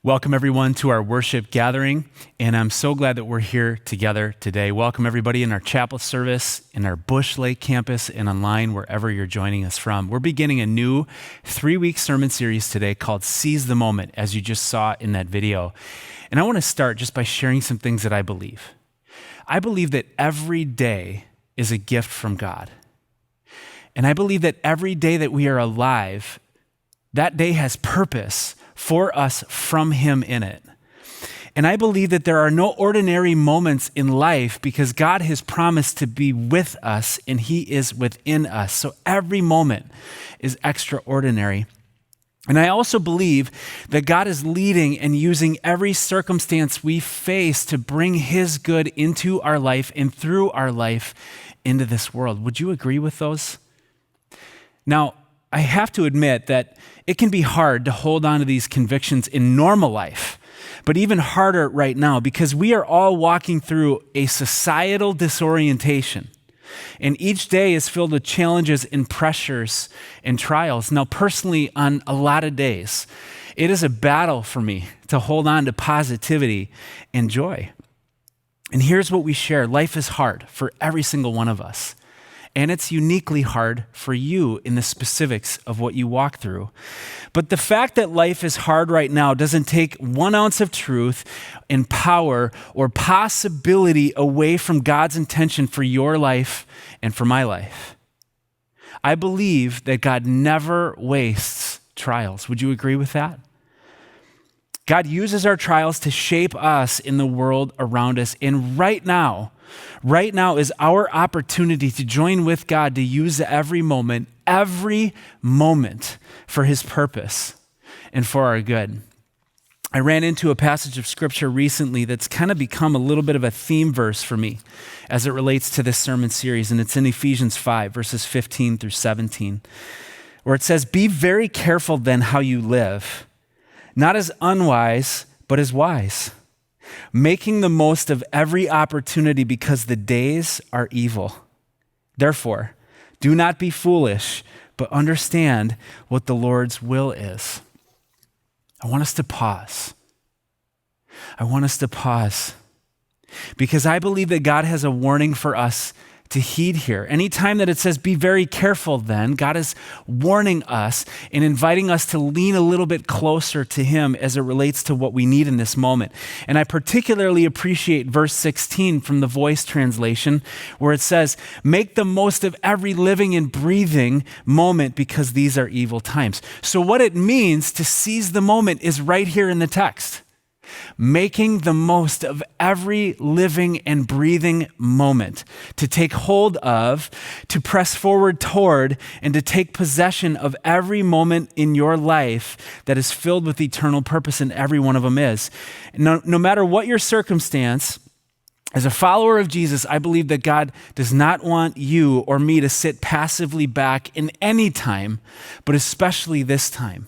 Welcome everyone to our worship gathering, and I'm so glad that we're here together today. Welcome everybody in our chapel service, in our Bush Lake campus, and online wherever you're joining us from. We're beginning a new 3-week sermon series today called Seize the Moment, as you just saw in that video. And I want to start just by sharing some things that I believe. I believe that every day is a gift from God. And I believe that every day that we are alive, that day has purpose for us from Him in it. And I believe that there are no ordinary moments in life because God has promised to be with us and He is within us. So every moment is extraordinary. And I also believe that God is leading and using every circumstance we face to bring His good into our life and through our life into this world. Would you agree with those? Now, I have to admit that it can be hard to hold on to these convictions in normal life, but even harder right now because we are all walking through a societal disorientation. And each day is filled with challenges and pressures and trials. Now, personally, on a lot of days, it is a battle for me to hold on to positivity and joy. And here's what we share. Life is hard for every single one of us. And it's uniquely hard for you in the specifics of what you walk through. But the fact that life is hard right now doesn't take 1 ounce of truth and power or possibility away from God's intention for your life and for my life. I believe that God never wastes trials. Would you agree with that? God uses our trials to shape us in the world around us. And right now is our opportunity to join with God to use every moment for His purpose and for our good. I ran into a passage of scripture recently that's kind of become a little bit of a theme verse for me as it relates to this sermon series, and it's in Ephesians 5, verses 15 through 17, where it says, "Be very careful then how you live, not as unwise, but as wise, making the most of every opportunity because the days are evil. Therefore, do not be foolish, but understand what the Lord's will is." I want us to pause. Because I believe that God has a warning for us to heed here. Anytime that it says, "Be very careful then," God is warning us and inviting us to lean a little bit closer to Him as it relates to what we need in this moment. And I particularly appreciate verse 16 from the Voice translation, where it says, "Make the most of every living and breathing moment because these are evil times." So what it means to seize the moment is right here in the text. Making the most of every living and breathing moment, to take hold of, to press forward toward, and to take possession of every moment in your life that is filled with eternal purpose, and every one of them is. No matter what your circumstance, as a follower of Jesus, I believe that God does not want you or me to sit passively back in any time, but especially this time.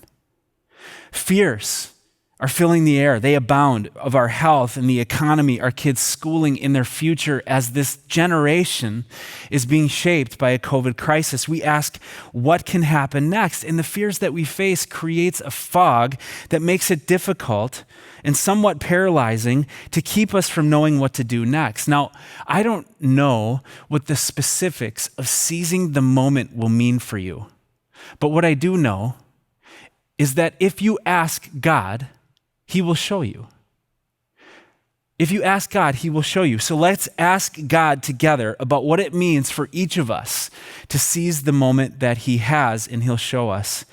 Fears are filling the air. They abound of our health and the economy, our kids' schooling, in their future as this generation is being shaped by a COVID crisis. We ask, what can happen next? And the fears that we face creates a fog that makes it difficult and somewhat paralyzing to keep us from knowing what to do next. Now, I don't know what the specifics of seizing the moment will mean for you. But what I do know is that if you ask God, He will show you. If you ask God, He will show you. So let's ask God together about what it means for each of us to seize the moment that He has, and He'll show us.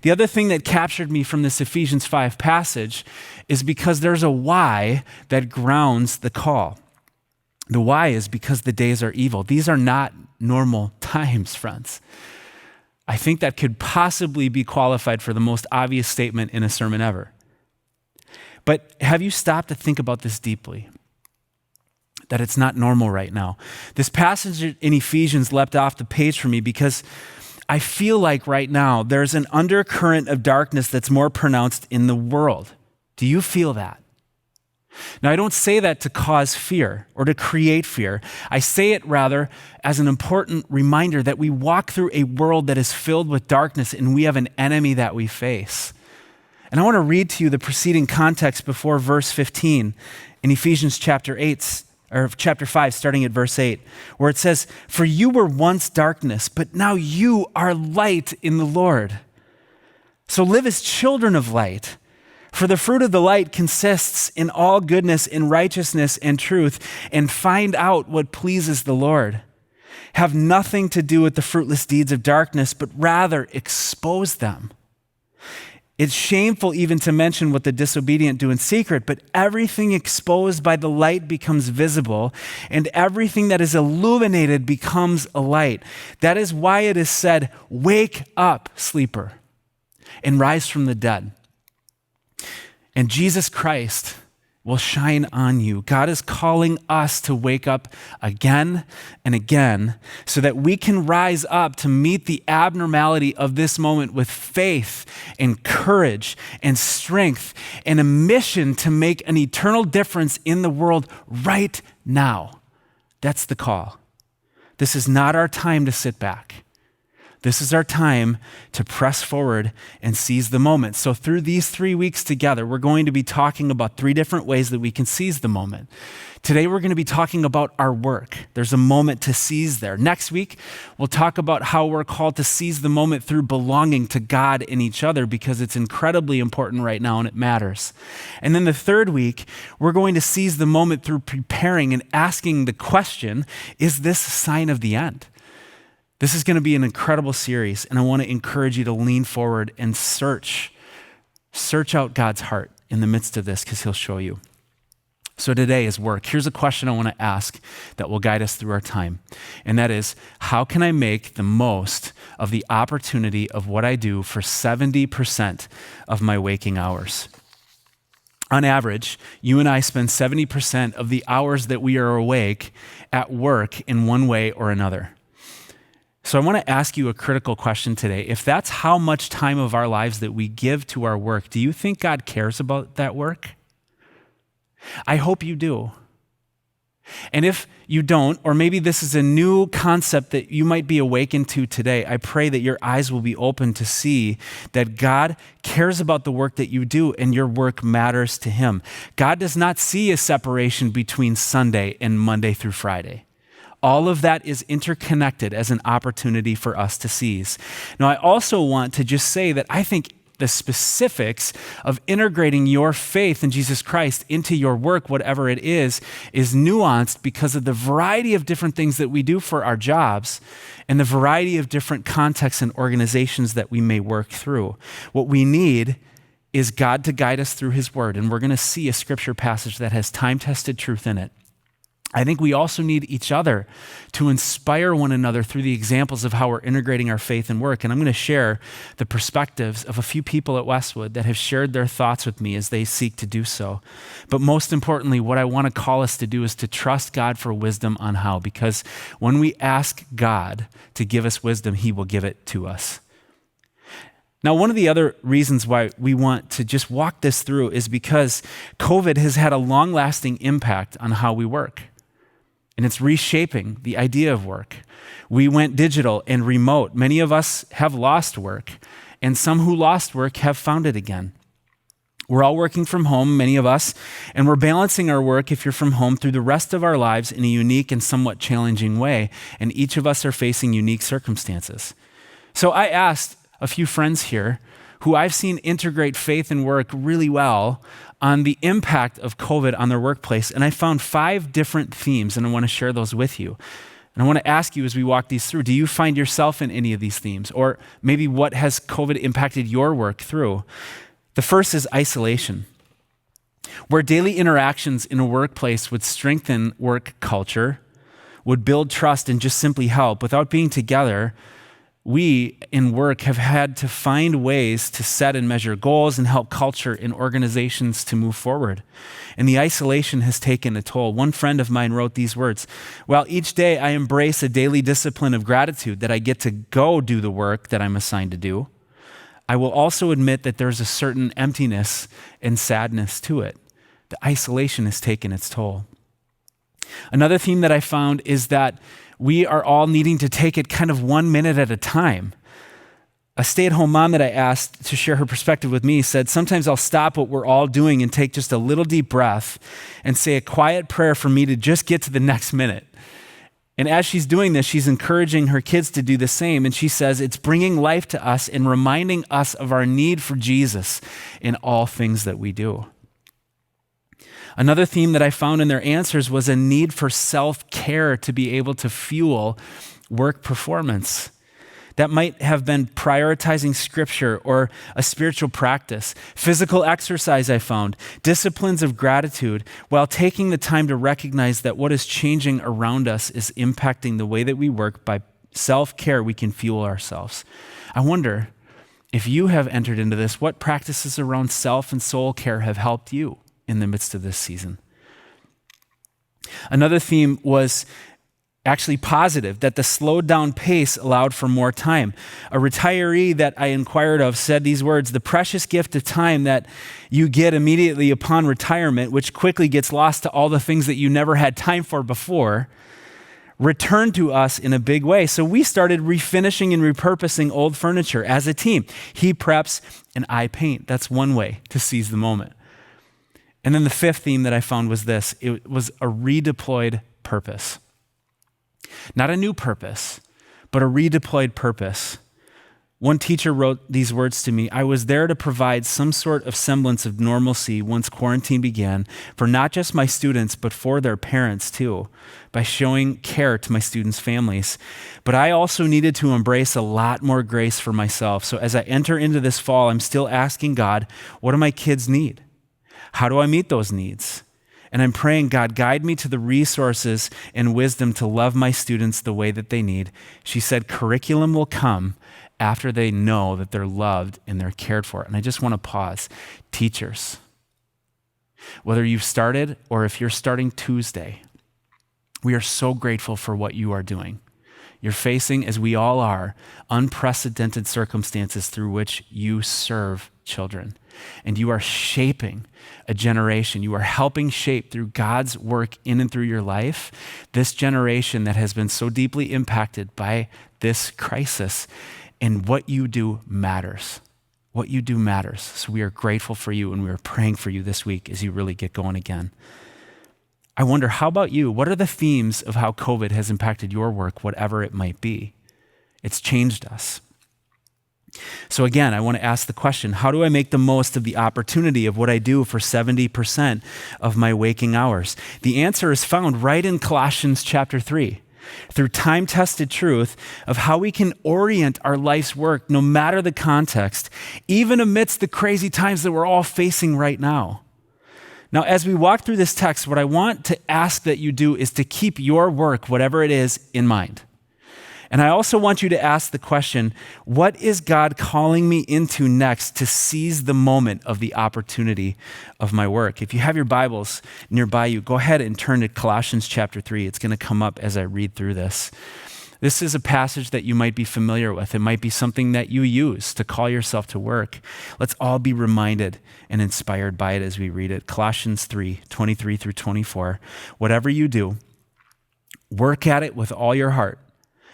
The other thing that captured me from this Ephesians 5 passage is because there's a why that grounds the call. The why is because the days are evil. These are not normal times, friends. I think that could possibly be qualified for the most obvious statement in a sermon ever. But have you stopped to think about this deeply? That it's not normal right now. This passage in Ephesians leapt off the page for me because I feel like right now there's an undercurrent of darkness that's more pronounced in the world. Do you feel that? Now, I don't say that to cause fear or to create fear. I say it rather as an important reminder that we walk through a world that is filled with darkness and we have an enemy that we face. And I want to read to you the preceding context before verse 15 in Ephesians chapter 5, starting at verse 8, where it says, "For you were once darkness, but now you are light in the Lord. So live as children of light. For the fruit of the light consists in all goodness and righteousness and truth, and find out what pleases the Lord. Have nothing to do with the fruitless deeds of darkness, but rather expose them. It's shameful even to mention what the disobedient do in secret, but everything exposed by the light becomes visible, and everything that is illuminated becomes a light. That is why it is said, 'Wake up, sleeper, and rise from the dead, and Jesus Christ will shine on you.'" God is calling us to wake up again and again so that we can rise up to meet the abnormality of this moment with faith and courage and strength and a mission to make an eternal difference in the world right now. That's the call. This is not our time to sit back. This is our time to press forward and seize the moment. So through these 3 weeks together, we're going to be talking about 3 different ways that we can seize the moment. Today, we're going to be talking about our work. There's a moment to seize there. Next week, we'll talk about how we're called to seize the moment through belonging to God and each other, because it's incredibly important right now and it matters. And then the third week, we're going to seize the moment through preparing and asking the question, is this a sign of the end? This is going to be an incredible series, and I want to encourage you to lean forward and search out God's heart in the midst of this, because he'll show you. So today is work. Here's a question I want to ask that will guide us through our time, and that is, how can I make the most of the opportunity of what I do for 70% of my waking hours? On average, you and I spend 70% of the hours that we are awake at work in one way or another. So I want to ask you a critical question today. If that's how much time of our lives that we give to our work, do you think God cares about that work? I hope you do. And if you don't, or maybe this is a new concept that you might be awakened to today, I pray that your eyes will be open to see that God cares about the work that you do and your work matters to him. God does not see a separation between Sunday and Monday through Friday. All of that is interconnected as an opportunity for us to seize. Now, I also want to just say that I think the specifics of integrating your faith in Jesus Christ into your work, whatever it is nuanced because of the variety of different things that we do for our jobs and the variety of different contexts and organizations that we may work through. What we need is God to guide us through his word, and we're going to see a scripture passage that has time-tested truth in it. I think we also need each other to inspire one another through the examples of how we're integrating our faith and work. And I'm going to share the perspectives of a few people at Westwood that have shared their thoughts with me as they seek to do so. But most importantly, what I want to call us to do is to trust God for wisdom on how, because when we ask God to give us wisdom, he will give it to us. Now, one of the other reasons why we want to just walk this through is because COVID has had a long-lasting impact on how we work. And it's reshaping the idea of work. We went digital and remote. Many of us have lost work, and some who lost work have found it again. We're all working from home, many of us, and we're balancing our work, if you're from home, through the rest of our lives in a unique and somewhat challenging way, and each of us are facing unique circumstances. So I asked a few friends here who I've seen integrate faith and work really well on the impact of COVID on their workplace. And I found 5 different themes, and I want to share those with you. And I want to ask you as we walk these through, do you find yourself in any of these themes? Or maybe what has COVID impacted your work through? The first is isolation. Where daily interactions in a workplace would strengthen work culture, would build trust and just simply help, without being together, we in work have had to find ways to set and measure goals and help culture in organizations to move forward. And the isolation has taken a toll. One friend of mine wrote these words: "While each day I embrace a daily discipline of gratitude that I get to go do the work that I'm assigned to do, I will also admit that there's a certain emptiness and sadness to it." The isolation has taken its toll. Another theme that I found is that we are all needing to take it kind of 1 minute at a time. A stay-at-home mom that I asked to share her perspective with me said, sometimes I'll stop what we're all doing and take just a little deep breath and say a quiet prayer for me to just get to the next minute. And as she's doing this, she's encouraging her kids to do the same. And she says, it's bringing life to us and reminding us of our need for Jesus in all things that we do. Another theme that I found in their answers was a need for self-care to be able to fuel work performance. That might have been prioritizing scripture or a spiritual practice, physical exercise I found, disciplines of gratitude, while taking the time to recognize that what is changing around us is impacting the way that we work. By self-care, we can fuel ourselves. I wonder if you have entered into this, what practices around self and soul care have helped you in the midst of this season? Another theme was actually positive, that the slowed down pace allowed for more time. A retiree that I inquired of said these words, the precious gift of time that you get immediately upon retirement, which quickly gets lost to all the things that you never had time for before, returned to us in a big way. So we started refinishing and repurposing old furniture as a team. He preps and I paint. That's one way to seize the moment. And then the fifth theme that I found was this. It was a redeployed purpose. Not a new purpose, but a redeployed purpose. One teacher wrote these words to me, I was there to provide some sort of semblance of normalcy once quarantine began for not just my students, but for their parents too, by showing care to my students' families. But I also needed to embrace a lot more grace for myself. So as I enter into this fall, I'm still asking God, what do my kids need? How do I meet those needs? And I'm praying, God, guide me to the resources and wisdom to love my students the way that they need. She said, curriculum will come after they know that they're loved and they're cared for. And I just want to pause. Teachers, whether you've started or if you're starting Tuesday, we are so grateful for what you are doing. You're facing, as we all are, unprecedented circumstances through which you serve children. And you are shaping a generation. You are helping shape through God's work in and through your life, this generation that has been so deeply impacted by this crisis. And what you do matters. What you do matters. So we are grateful for you and we are praying for you this week as you really get going again. I wonder, how about you? What are the themes of how COVID has impacted your work, whatever it might be? It's changed us. So again, I want to ask the question, how do I make the most of the opportunity of what I do for 70% of my waking hours? The answer is found right in Colossians chapter 3, through time-tested truth of how we can orient our life's work no matter the context, even amidst the crazy times that we're all facing right now. Now, as we walk through this text, what I want to ask that you do is to keep your work, whatever it is, in mind. And I also want you to ask the question, what is God calling me into next to seize the moment of the opportunity of my work? If you have your Bibles nearby you, go ahead and turn to Colossians chapter 3. It's going to come up as I read through this. This is a passage that you might be familiar with. It might be something that you use to call yourself to work. Let's all be reminded and inspired by it as we read it. Colossians 3, 23 through 24. Whatever you do, work at it with all your heart,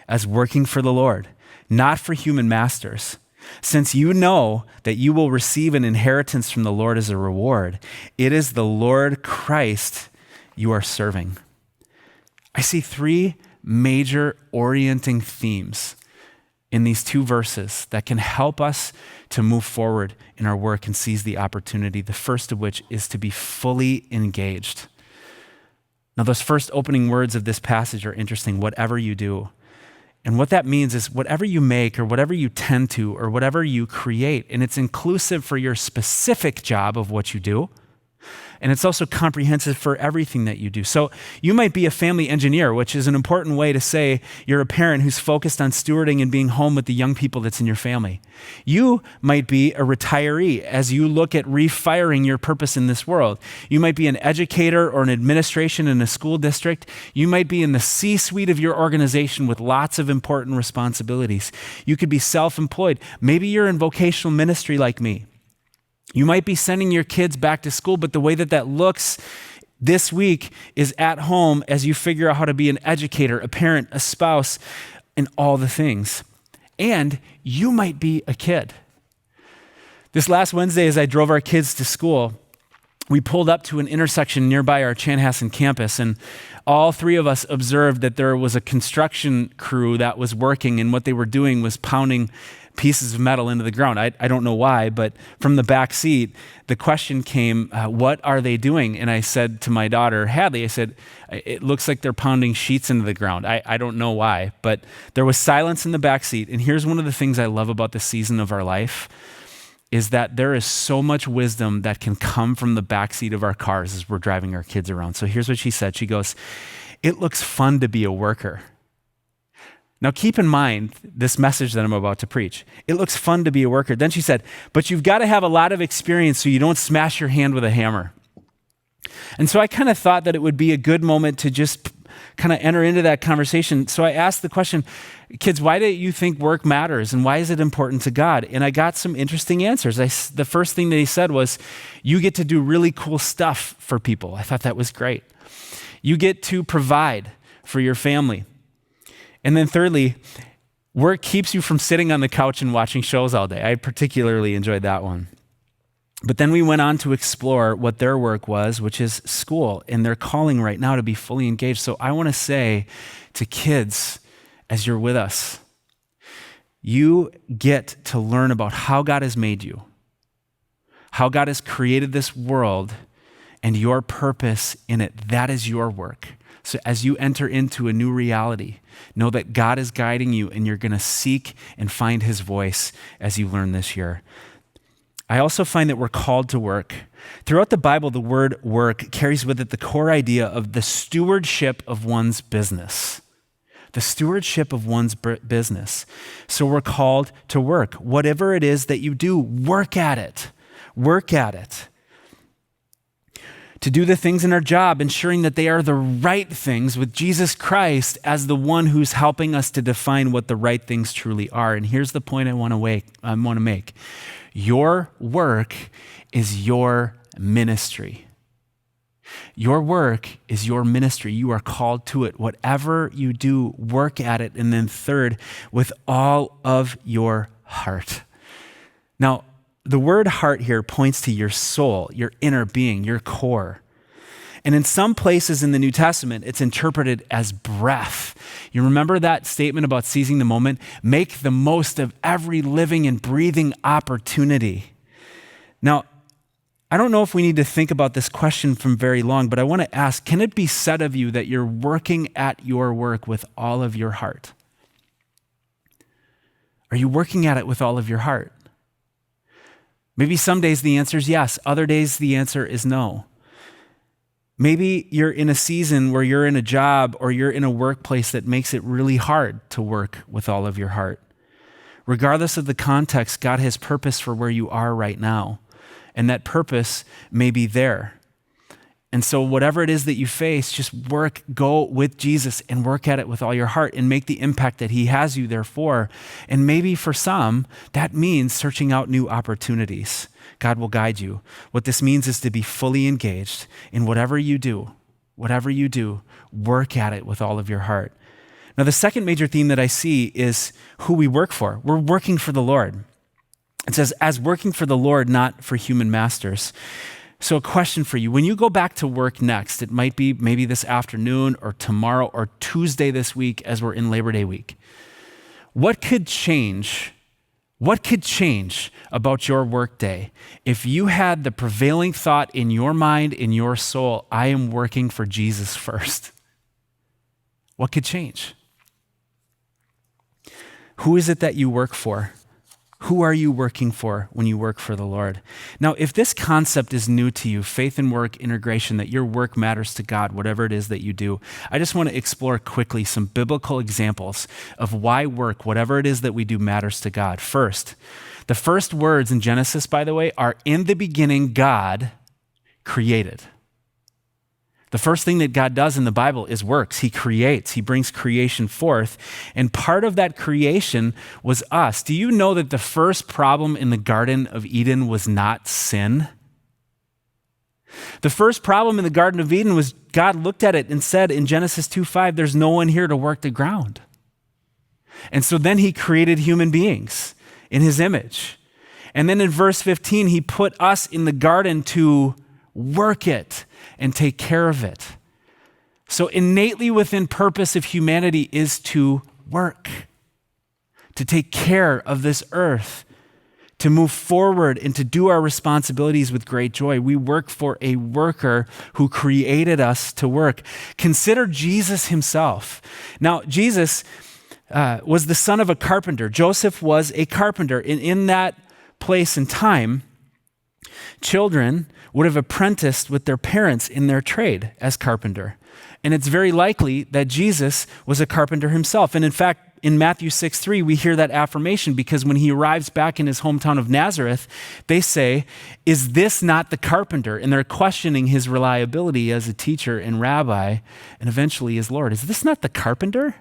as working for the Lord, not for human masters, since you know that you will receive an inheritance from the Lord as a reward. It is the Lord Christ you are serving. I see three major orienting themes in these two verses that can help us to move forward in our work and seize the opportunity. The first of which is to be fully engaged. Now, those first opening words of this passage are interesting, whatever you do. And what that means is whatever you make or whatever you tend to or whatever you create, and it's inclusive for your specific job of what you do, and it's also comprehensive for everything that you do. So you might be a family engineer, which is an important way to say you're a parent who's focused on stewarding and being home with the young people that's in your family. You might be a retiree as you look at refiring your purpose in this world. You might be an educator or an administration in a school district. You might be in the C-suite of your organization with lots of important responsibilities. You could be self-employed. Maybe you're in vocational ministry like me. You might be sending your kids back to school, but the way that looks this week is at home as you figure out how to be an educator, a parent, a spouse, and all the things. And you might be a kid. This last Wednesday, as I drove our kids to school, we pulled up to an intersection nearby our Chanhassen campus, and all three of us observed that there was a construction crew that was working, and what they were doing was pounding pieces of metal into the ground. I don't know why, but from the back seat, the question came, what are they doing? And I said to my daughter, Hadley, I said, it looks like they're pounding sheets into the ground. I don't know why, but there was silence in the back seat. And here's one of the things I love about this season of our life is that there is so much wisdom that can come from the backseat of our cars as we're driving our kids around. So here's what she said. She goes, it looks fun to be a worker. Now keep in mind this message that I'm about to preach. It looks fun to be a worker. Then she said, but you've got to have a lot of experience so you don't smash your hand with a hammer. And so I kind of thought that it would be a good moment to just kind of enter into that conversation. So I asked the question, kids, why do you think work matters and why is it important to God? And I got some interesting answers. The first thing that he said was, you get to do really cool stuff for people. I thought that was great. You get to provide for your family. And then thirdly, work keeps you from sitting on the couch and watching shows all day. I particularly enjoyed that one. But then we went on to explore what their work was, which is school, and they're calling right now to be fully engaged. So I want to say to kids, as you're with us, you get to learn about how God has made you, how God has created this world, and your purpose in it. That is your work. So as you enter into a new reality, know that God is guiding you, and you're going to seek and find his voice as you learn this year. I also find that we're called to work. Throughout the Bible, the word work carries with it the core idea of the stewardship of one's business. The stewardship of one's business. So we're called to work. Whatever it is that you do, work at it. Work at it. To do the things in our job, ensuring that they are the right things with Jesus Christ as the one who's helping us to define what the right things truly are. And here's the point I want to make. Your work is your ministry. Your work is your ministry. You are called to it. Whatever you do, work at it. And then third, with all of your heart. Now, the word heart here points to your soul, your inner being, your core. And in some places in the New Testament, it's interpreted as breath. You remember that statement about seizing the moment? Make the most of every living and breathing opportunity. Now, I don't know if we need to think about this question from very long, but I want to ask, can it be said of you that you're working at your work with all of your heart? Are you working at it with all of your heart? Maybe some days the answer is yes. Other days the answer is no. Maybe you're in a season where you're in a job or you're in a workplace that makes it really hard to work with all of your heart. Regardless of the context, God has purpose for where you are right now, and that purpose may be there. And so whatever it is that you face, just go with Jesus and work at it with all your heart and make the impact that he has you there for. And maybe for some, that means searching out new opportunities. God will guide you. What this means is to be fully engaged in whatever you do, work at it with all of your heart. Now, the second major theme that I see is who we work for. We're working for the Lord. It says, as working for the Lord, not for human masters. So a question for you, when you go back to work next, it might be maybe this afternoon or tomorrow or Tuesday this week as we're in Labor Day week. What could change about your workday if you had the prevailing thought in your mind, in your soul, I am working for Jesus first? What could change? Who is it that you work for? Who are you working for when you work for the Lord? Now, if this concept is new to you, faith and work integration, that your work matters to God, whatever it is that you do, I just want to explore quickly some biblical examples of why work, whatever it is that we do, matters to God. First, the first words in Genesis, by the way, are in the beginning, God created. The first thing that God does in the Bible is works. He creates. He brings creation forth. And part of that creation was us. Do you know that the first problem in the Garden of Eden was not sin? The first problem in the Garden of Eden was God looked at it and said in Genesis 2:5, there's no one here to work the ground. And so then he created human beings in his image. And then in verse 15, he put us in the garden to work it and take care of it. So innately within purpose of humanity is to work, to take care of this earth, to move forward and to do our responsibilities with great joy. We work for a worker who created us to work. Consider Jesus himself. Now, Jesus was the son of a carpenter. Joseph was a carpenter. In that place and time, children would have apprenticed with their parents in their trade as carpenter. And it's very likely that Jesus was a carpenter himself. And in fact, in Matthew 6:3, we hear that affirmation because when he arrives back in his hometown of Nazareth, they say, "Is this not the carpenter?" And they're questioning his reliability as a teacher and rabbi, and eventually as Lord. Is this not the carpenter?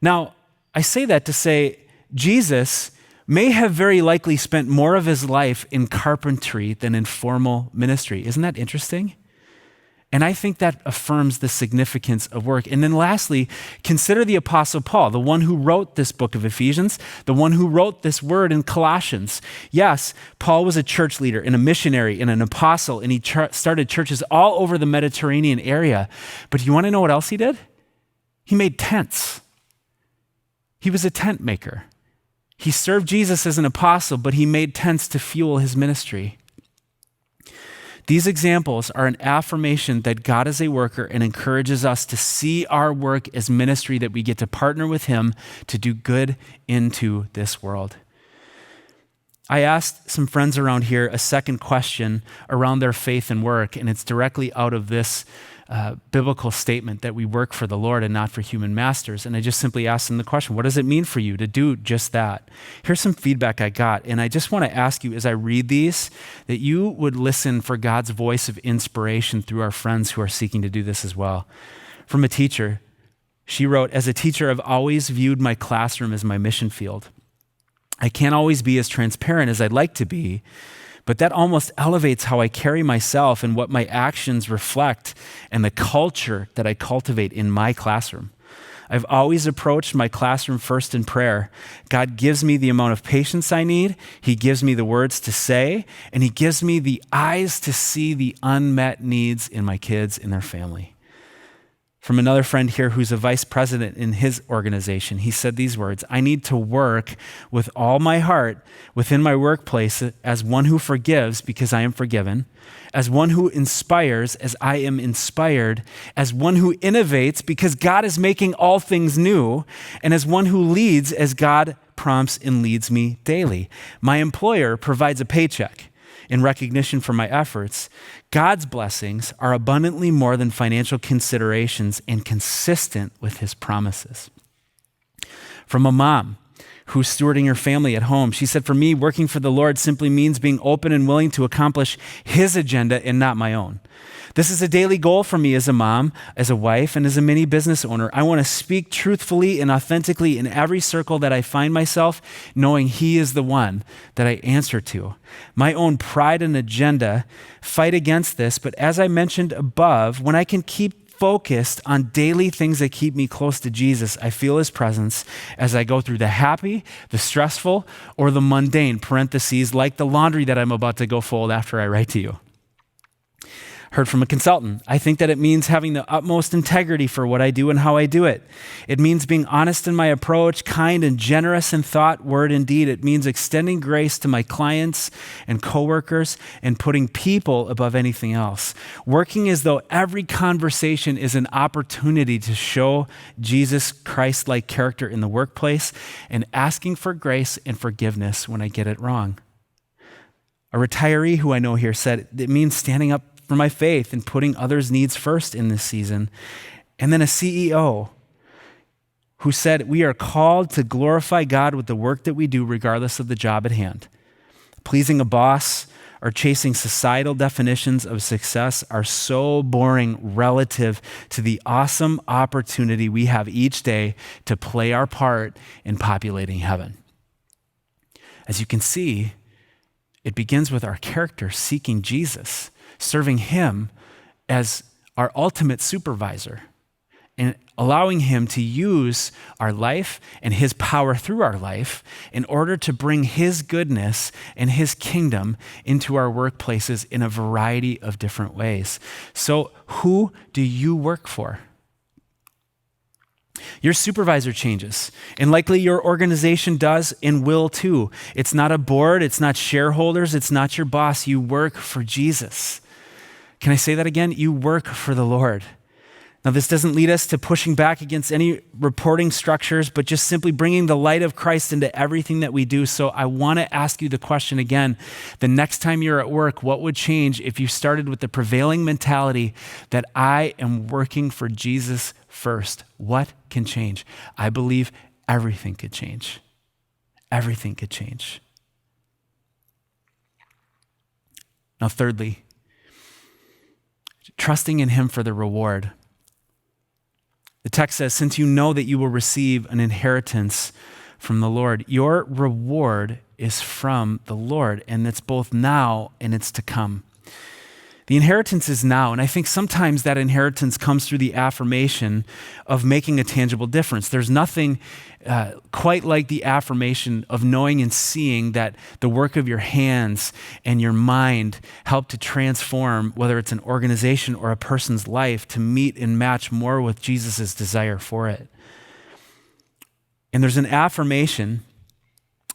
Now, I say that to say Jesus may have very likely spent more of his life in carpentry than in formal ministry. Isn't that interesting? And I think that affirms the significance of work. And then lastly, consider the Apostle Paul, the one who wrote this book of Ephesians, the one who wrote this word in Colossians. Yes, Paul was a church leader and a missionary and an apostle, and he started churches all over the Mediterranean area. But you want to know what else he did? He made tents. He was a tent maker. He served Jesus as an apostle, but he made tents to fuel his ministry. These examples are an affirmation that God is a worker and encourages us to see our work as ministry, that we get to partner with him to do good into this world. I asked some friends around here a second question around their faith and work, and it's directly out of this biblical statement that we work for the Lord and not for human masters. And I just simply asked them the question, what does it mean for you to do just that? Here's some feedback I got. And I just want to ask you as I read these, that you would listen for God's voice of inspiration through our friends who are seeking to do this as well. From a teacher, she wrote, "As a teacher, I've always viewed my classroom as my mission field. I can't always be as transparent as I'd like to be, but that almost elevates how I carry myself and what my actions reflect and the culture that I cultivate in my classroom. I've always approached my classroom first in prayer. God gives me the amount of patience I need. He gives me the words to say, and he gives me the eyes to see the unmet needs in my kids and their family." From another friend here who's a vice president in his organization, he said these words, "I need to work with all my heart within my workplace as one who forgives because I am forgiven, as one who inspires as I am inspired, as one who innovates because God is making all things new, and as one who leads as God prompts and leads me daily. My employer provides a paycheck in recognition for my efforts. God's blessings are abundantly more than financial considerations and consistent with his promises." From a mom who's stewarding her family at home, she said, "For me, working for the Lord simply means being open and willing to accomplish his agenda and not my own. This is a daily goal for me as a mom, as a wife, and as a mini business owner. I want to speak truthfully and authentically in every circle that I find myself, knowing he is the one that I answer to. My own pride and agenda fight against this, but as I mentioned above, when I can keep focused on daily things that keep me close to Jesus, I feel his presence as I go through the happy, the stressful, or the mundane, parentheses, like the laundry that I'm about to go fold after I write to you." Heard from a consultant, "I think that it means having the utmost integrity for what I do and how I do it. It means being honest in my approach, kind and generous in thought, word, and deed. It means extending grace to my clients and coworkers and putting people above anything else. Working as though every conversation is an opportunity to show Jesus Christ-like character in the workplace and asking for grace and forgiveness when I get it wrong." A retiree who I know here said, "It means standing up for my faith and putting others' needs first in this season." And then a CEO who said, "We are called to glorify God with the work that we do regardless of the job at hand. Pleasing a boss or chasing societal definitions of success are so boring relative to the awesome opportunity we have each day to play our part in populating heaven." As you can see, it begins with our character seeking Jesus, serving him as our ultimate supervisor. and allowing him to use our life and his power through our life in order to bring his goodness and his kingdom into our workplaces in a variety of different ways. So who do you work for? Your supervisor changes, and likely your organization does and will too. It's not a board, it's not shareholders, it's not your boss. You work for Jesus. Can I say that again? You work for the Lord. Now, this doesn't lead us to pushing back against any reporting structures, but just simply bringing the light of Christ into everything that we do. So I want to ask you the question again. The next time you're at work, what would change if you started with the prevailing mentality that I am working for Jesus first? What can change? I believe everything could change. Everything could change. Now, thirdly, trusting in him for the reward. The text says, since you know that you will receive an inheritance from the Lord, your reward is from the Lord, and it's both now and it's to come. The inheritance is now, and I think sometimes that inheritance comes through the affirmation of making a tangible difference. There's nothing quite like the affirmation of knowing and seeing that the work of your hands and your mind help to transform, whether it's an organization or a person's life, to meet and match more with Jesus' desire for it. And there's an affirmation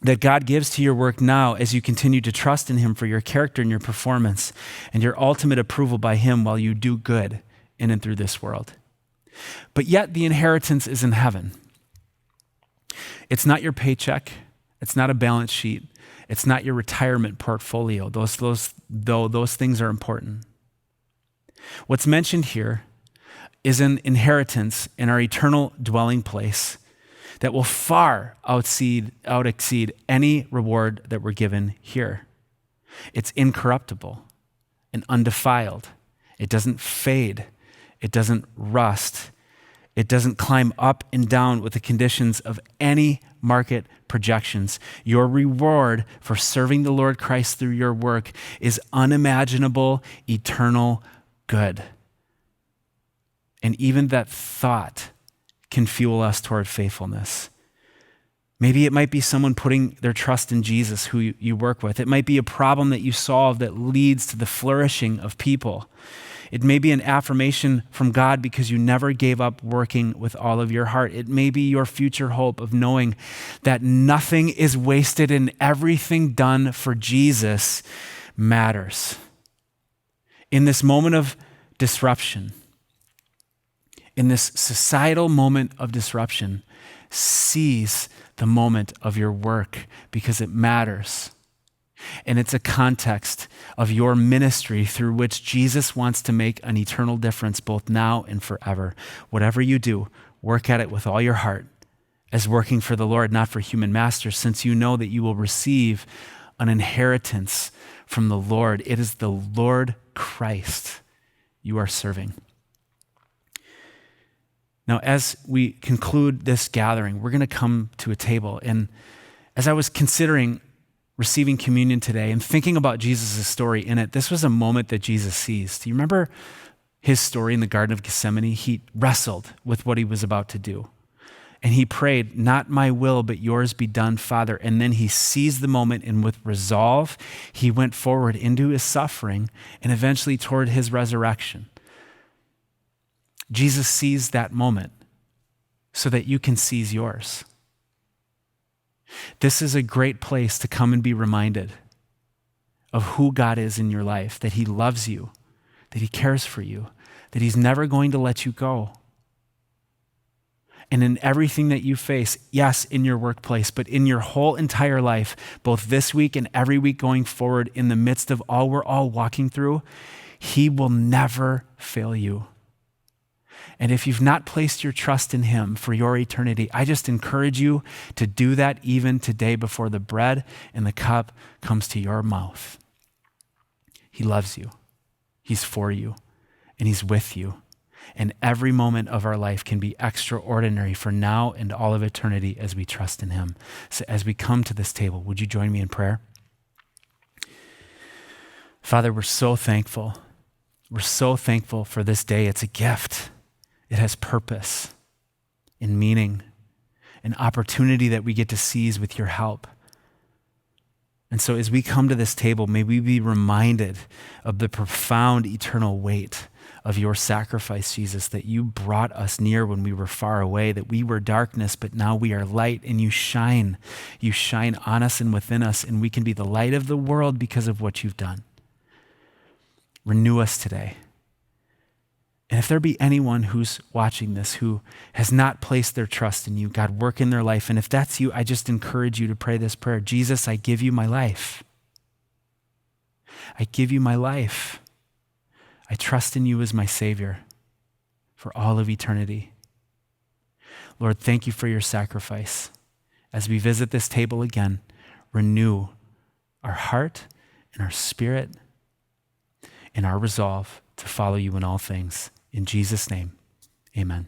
that God gives to your work now as you continue to trust in him for your character and your performance and your ultimate approval by him while you do good in and through this world. But yet the inheritance is in heaven. It's not your paycheck. It's not a balance sheet. It's not your retirement portfolio. Those things are important. What's mentioned here is an inheritance in our eternal dwelling place that will far exceed any reward that we're given here. It's incorruptible and undefiled. It doesn't fade. It doesn't rust. It doesn't climb up and down with the conditions of any market projections. Your reward for serving the Lord Christ through your work is unimaginable, eternal good. And even that thought can fuel us toward faithfulness. Maybe it might be someone putting their trust in Jesus who you work with. It might be a problem that you solve that leads to the flourishing of people. It may be an affirmation from God because you never gave up working with all of your heart. It may be your future hope of knowing that nothing is wasted and everything done for Jesus matters. In this moment of disruption, in this societal moment of disruption, seize the moment of your work because it matters. And it's a context of your ministry through which Jesus wants to make an eternal difference both now and forever. Whatever you do, work at it with all your heart as working for the Lord, not for human masters, since you know that you will receive an inheritance from the Lord. It is the Lord Christ you are serving. Now, as we conclude this gathering, we're going to come to a table. And as I was considering receiving communion today and thinking about Jesus' story in it, this was a moment that Jesus seized. Do you remember his story in the Garden of Gethsemane? He wrestled with what he was about to do. And he prayed, not my will, but yours be done, Father. And then he seized the moment, and with resolve, he went forward into his suffering and eventually toward his resurrection. Jesus seized that moment so that you can seize yours. This is a great place to come and be reminded of who God is in your life, that he loves you, that he cares for you, that he's never going to let you go. And in everything that you face, yes, in your workplace, but in your whole entire life, both this week and every week going forward, in the midst of all we're all walking through, he will never fail you. And if you've not placed your trust in him for your eternity, I just encourage you to do that even today before the bread and the cup comes to your mouth. He loves you. He's for you. And he's with you. And every moment of our life can be extraordinary for now and all of eternity as we trust in him. So as we come to this table, would you join me in prayer? Father, we're so thankful. We're so thankful for this day. It's a gift. It has purpose and meaning, an opportunity that we get to seize with your help. And so as we come to this table, may we be reminded of the profound eternal weight of your sacrifice, Jesus, that you brought us near when we were far away, that we were darkness, but now we are light, and you shine. You shine on us and within us, and we can be the light of the world because of what you've done. Renew us today. And if there be anyone who's watching this who has not placed their trust in you, God, work in their life. And if that's you, I just encourage you to pray this prayer. Jesus, I give you my life. I give you my life. I trust in you as my Savior for all of eternity. Lord, thank you for your sacrifice. As we visit this table again, renew our heart and our spirit and our resolve to follow you in all things. In Jesus' name, amen.